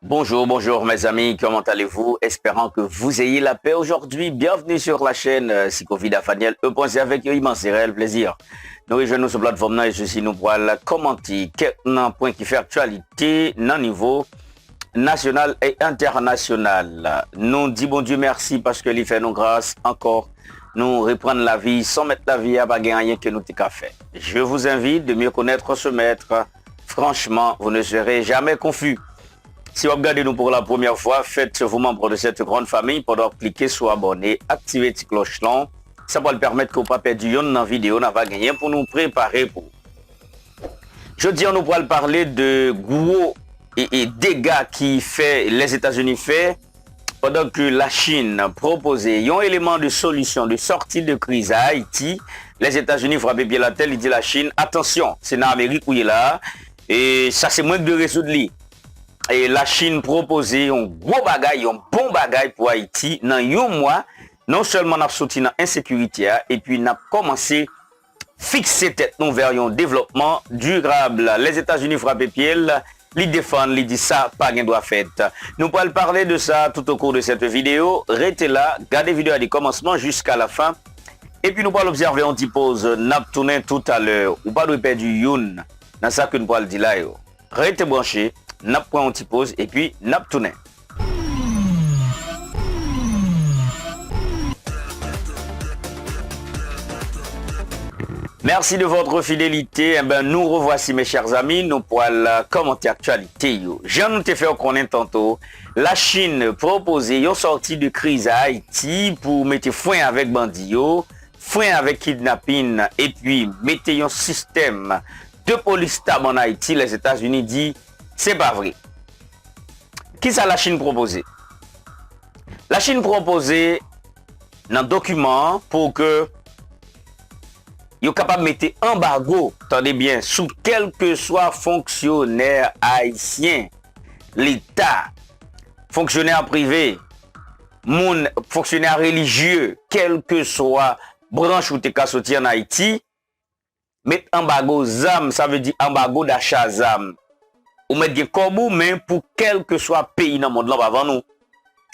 Bonjour, bonjour mes amis, comment allez-vous? Espérant que vous ayez la paix aujourd'hui. Bienvenue sur la chaîne Psychovid Afaniel E. avec immense réel plaisir. Nous rejoignons sur plateforme et ceci nous pourra commenter quelques points qui fait actualité dans niveau national et international. Nous disons bon Dieu merci parce que il fait nous grâce encore. Nous reprendre la vie sans mettre la vie à baguer rien que nous t'ai fait. Je vous invite de mieux connaître ce maître. Franchement, vous ne serez jamais confus. Si vous regardez nous pour la première fois, faites-vous membre de cette grande famille pendant cliquer sur abonner, activer la cloche là. Ça va le permettre que vous ne pas perdre une dans la vidéo, on va gagner pour nous préparer pour. Je dis, on nous pourra parler de gros et dégâts qui fait les États-Unis fait pendant que la Chine proposait un élément de solution de sortie de crise à Haïti. Les États-Unis frappent bien la tête, ils disent la Chine, attention, c'est dans l'Amérique où il est là, et ça c'est moins de résoudre lui. Et la Chine proposait un gros bagage, un bon bagage pour Haïti. Dans un mois, non seulement n'a sorti dans l'insécurité, et puis n'a commencé à fixer tête nous vers un développement durable. Les États-Unis frappent pied, les défendent, ils disent ça, pas rien doit faire. Nous pourrons parler de ça tout au cours de cette vidéo. Restez là, gardez la vidéo du commencement jusqu'à la fin. Et puis nous pourrons observer un petit pause, n'a tourné tout à l'heure, ou pas de perdre du youn, dans ça que nous pourrons dire là. Restez branchés. N'a point un petit pause et puis n'a tourné. Merci de votre fidélité. Eh ben, nous revoici mes chers amis. Nous pourrons commenter l'actualité. J'en nous t'ai fait connaître tantôt. La Chine proposait une sortie de crise à Haïti pour mettre fin avec bandio, fin avec kidnapping et puis mettre un système de police tab en Haïti. Les États-Unis disent c'est pas vrai. Qui ça la Chine proposé? La Chine proposé un document pour que vous capable de mettre embargo, attendez bien, sous quel que soit fonctionnaire haïtien, l'État, fonctionnaire privé, fonctionnaire religieux, quel que soit branche ou te ka sorti en Haïti, mettre embargo ZAM, ça veut dire embargo d'achat ZAM. Ou mettre des corbou, mais pour quel que soit pays dans le monde là avant nous.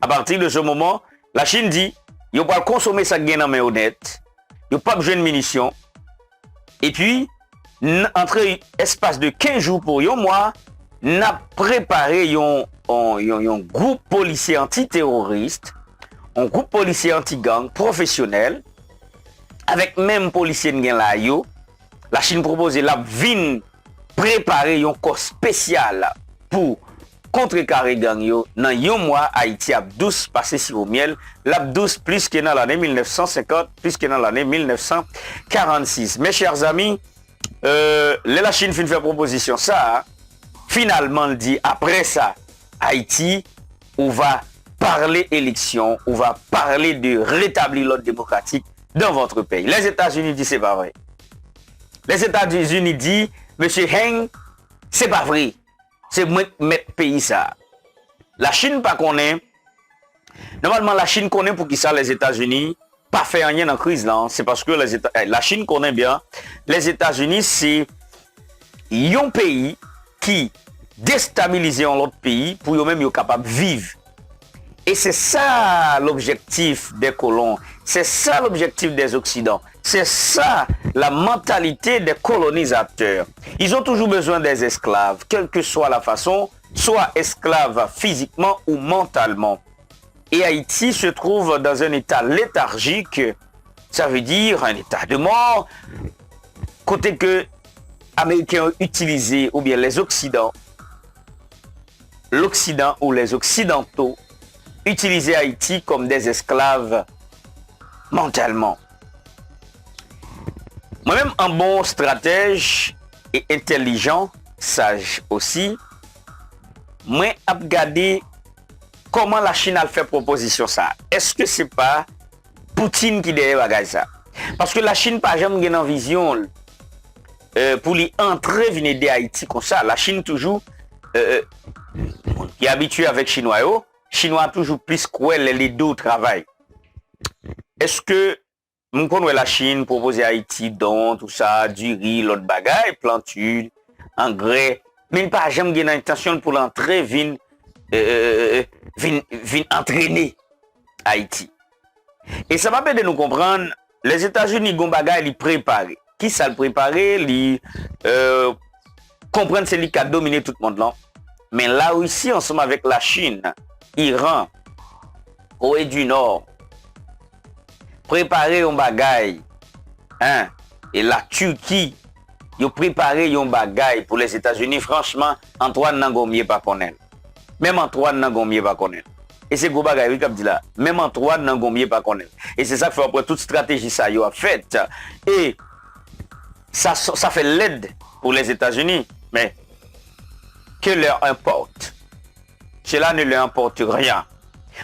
À partir de ce moment, la Chine dit, ils vont consommer ça gain dans honnête, ils pas besoin de munitions. Et puis, entre espace de 15 jours pour un mois, n'a préparé un groupe policier antiterroriste, un groupe policier anti-gang professionnel, avec même policier là yo. La Chine propose la vin préparer un corps spécial pour contrecarrer gang yo. Dans un mois, Haïti a 12 passé sur au miel, l'a 12 plus que dans l'année 1950, plus que dans l'année 1946. Mes chers amis, la Chine fin faire proposition ça, finalement dit après ça, Haïti, on va parler élection, on va parler de rétablir l'ordre démocratique dans votre pays. Les États-Unis disent c'est pas vrai. Les États-Unis disent Monsieur Heng, c'est pas vrai. C'est mettre pays ça. La Chine pas connaît. Normalement la Chine connaît pour qui ça les États-Unis pas faire rien dans la crise là. C'est parce que la Chine connaît bien. Les États-Unis c'est un pays qui déstabilise un autre pays pour eux-mêmes être capable de vivre. Et c'est ça l'objectif des colons. C'est ça l'objectif des Occidentaux. C'est ça la mentalité des colonisateurs. Ils ont toujours besoin des esclaves, quelle que soit la façon, soit esclaves physiquement ou mentalement. Et Haïti se trouve dans un état léthargique, ça veut dire un état de mort, côté que les Américains ont utilisé, ou bien les Occidentaux, l'Occident ou les Occidentaux, utiliser Haïti comme des esclaves mentalement. Moi-même, un bon stratège et intelligent, sage aussi, moi, j'ai regardé comment la Chine a fait proposition ça. Est-ce que c'est pas Poutine qui derrière ça? Parce que la Chine n'a pas jamais une vision pour lui entrer venir de Haïti comme ça. La Chine toujours qui est habitué avec Chinois. Chinois toujours plus quoi les deux travail. Est-ce que nous connaissons la Chine proposer à Haïti don tout ça, du riz, l'autre bagaille, planture, engrais, mais il pas jamais une intention pour l'entrer vin vin entraîner Haïti. Et ça m'a permis de nous comprendre, les États-Unis gon bagay li préparé. Qui ça le préparé, li comprendre c'est lui qui a dominé tout le monde là. Mais la Russie ensemble avec la Chine, Iran, Corée du Nord, préparé un bagay, hein, et la Turquie, ils ont préparé un bagay pour les États-Unis. Franchement, Antoine Nangomie pas connaître. Même Antoine Nangomie pas connaître. Et c'est gros bagay qui dit là. Même Antoine Nangomie pas connaître. Et c'est ça que fait après toute stratégie ça y a fait. Et ça fait l'aide pour les États-Unis. Mais que leur importe. Cela ne leur importe rien.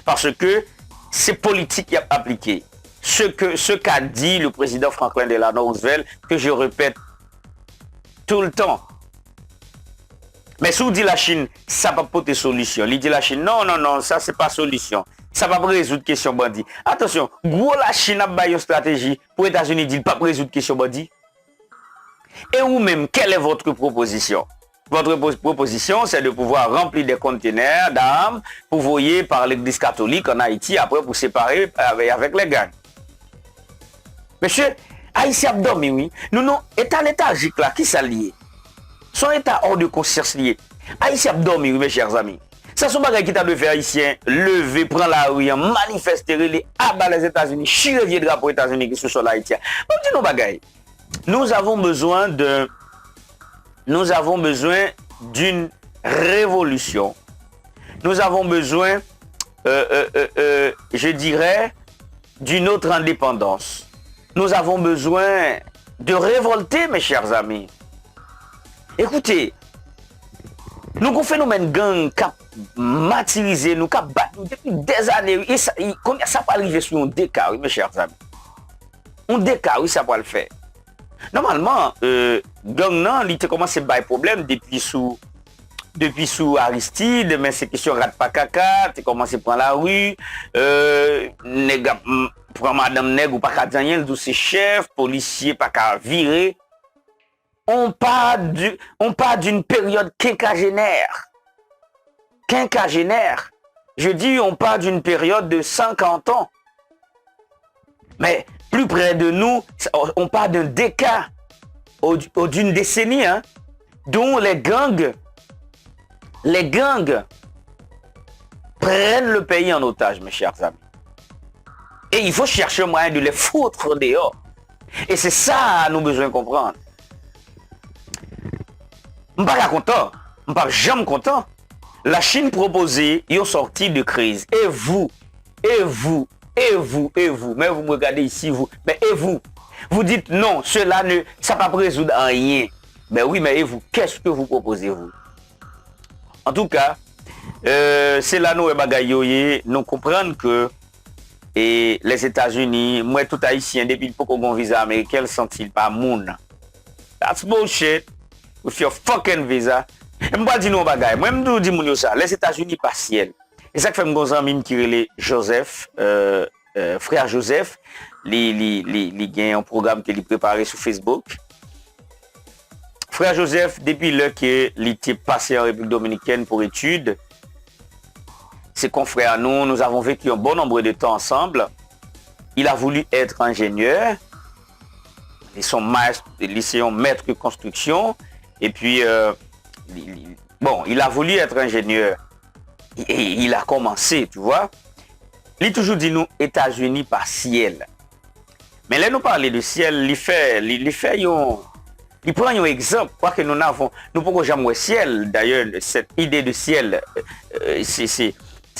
Parce que c'est politique qui a appliqué. Ce qu'a dit le président Franklin Delano Roosevelt, que je répète tout le temps. Mais si vous dites la Chine, ça ne va pas porter solution. Il dit la Chine, non, ça c'est pas solution. Ça ne va pas résoudre question bandit. Attention, gros la Chine a une stratégie pour les États-Unis dit pas résoudre question bandit. Et vous-même, quelle est votre proposition? Votre proposition, c'est de pouvoir remplir des conteneurs d'armes pour voyer par l'église catholique en Haïti, après pour séparer avec les gangs. Monsieur, Haïti a dormi, oui. Nous, non, état léthargique là, qui ça lié? Son état hors de conscience lié. Haïti a dormi, oui, mes chers amis. Ça, c'est un bagage qui t'a de faire haïtien, lever, prendre la rue, manifester, les abat les États-Unis, chier vieux drapeau aux États-Unis qui sont sur l'Haïtien. Bon, dis nous bagage. Nous avons besoin d'une révolution. Nous avons besoin, je dirais, d'une autre indépendance. Nous avons besoin de révolter, mes chers amis. Écoutez, nous avons un phénomène gang qui a martyrisé, nous qui a battu depuis des années. Et ça peut arriver sur un déca, oui, mes chers amis. Un déca, oui, ça peut le faire. Normalement, gang nan, il a commencé à avoir problème depuis sous Aristide, mais c'est question rat pas caca, tu commencé à prendre la rue, prend madame nègre ou pas qu'à Daniel, d'où c'est chef, policier pas qu'à virer. On part d'une période quinquagénaire. Quinquagénaire. Je dis, on part d'une période de 50 ans. Mais plus près de nous, on part d'un déca d'une décennie, hein, dont les gangs prennent le pays en otage, mes chers amis. Et il faut chercher un moyen de les foutre dehors. Et c'est ça nous besoin de comprendre. Je ne suis pas content, je ne suis jamais content. La Chine proposait une sortie de crise. Et vous, mais vous me regardez ici, mais et vous dites non, cela ne, ça ne va pas résoudre rien. Mais oui, mais et vous, qu'est-ce que vous proposez, vous? En tout cas, c'est là nous comprenons que et les États-Unis, moi tout haïtien, depuis le Pokemon visa américain, sont-ils pas moun? That's bullshit. With your fucking visa. Je ne dis pas bagay. Moi, je dis ça. Les États-Unis partiels. Et ça fait mon ami qui est Joseph, frère Joseph, il y a un programme qu'il a préparé sur Facebook. Frère Joseph, depuis qu'il était passé en République Dominicaine pour études, ses confrères, nous avons vécu un bon nombre de temps ensemble. Il a voulu être ingénieur. Ils sont maître de construction. Et puis, il a voulu être ingénieur. Et il a commencé, tu vois. Il a toujours dit nous, États-Unis par ciel. Mais là, nous parler de ciel, il prend un exemple. Quoi que nous n'avons, nous pouvons jamais voir ciel. D'ailleurs, cette idée de ciel, c'est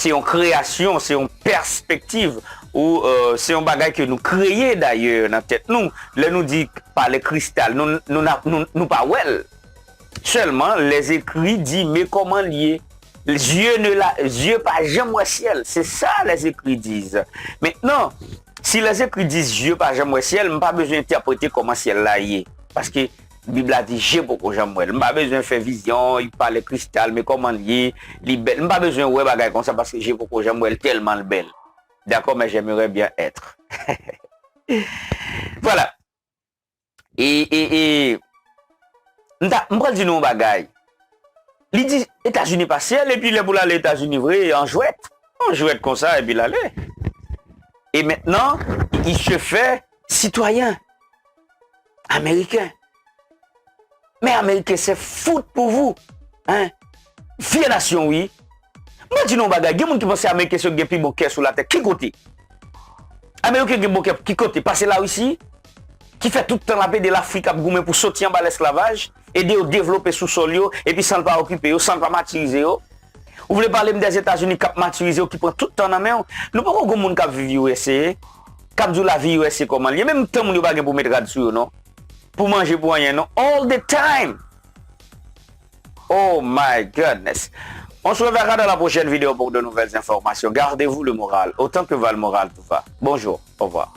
une création, c'est une perspective. Ou c'est un bagage que nous créons d'ailleurs dans la tête. Nous, là, nous dit par les cristals, nous pas well. Seulement, les écrits disent, mais comment lier? Dieu pas jamais ciel. C'est ça les écrits disent. Maintenant, si les écrits disent Dieu pas jamais ciel, je n'ai pas besoin d'interpréter comment ciel là y est. Parce que la Bible a dit j'ai beaucoup jamais. Je n'ai pas besoin de faire vision, il parle de cristal, mais comment lier? Je n'ai pas besoin de faire comme ça parce que j'ai beaucoup jamais tellement belle. D'accord, mais j'aimerais bien être. Voilà. Et je vais dire un bagage. Il dit États-Unis partiel, et puis les pour aller aux États-Unis vrai en jouette comme ça, et puis l'aller. Et maintenant, il se fait citoyen américain. Mais américain, c'est foot pour vous. Hein? Vieux nation, oui. Moi, dis non, bagay, il y a des gens qui pensent américain sur le plus bon cœur sur la tête. Qui côté? Américain qui bon cœur, qui côté? Parce là aussi, qui fait tout le temps la paix de l'Afrique pour sortir en bas l'esclavage, aider à développer sous sol, et puis sans ne pas occuper, sans ne pas matérialiser. Vous voulez parler des États-Unis qui matérialisent, qui prennent tout le temps dans la main? Nous ne pouvons pas monde qui vit aux USA, qui vit la vie aux USA comment? Il y a même temps où nous ne pour mettre là-dessus, non? Pour manger pour rien, non? All the time! Oh my goodness! On se reverra dans la prochaine vidéo pour de nouvelles informations. Gardez-vous le moral, autant que va le moral tout va. Bonjour, au revoir.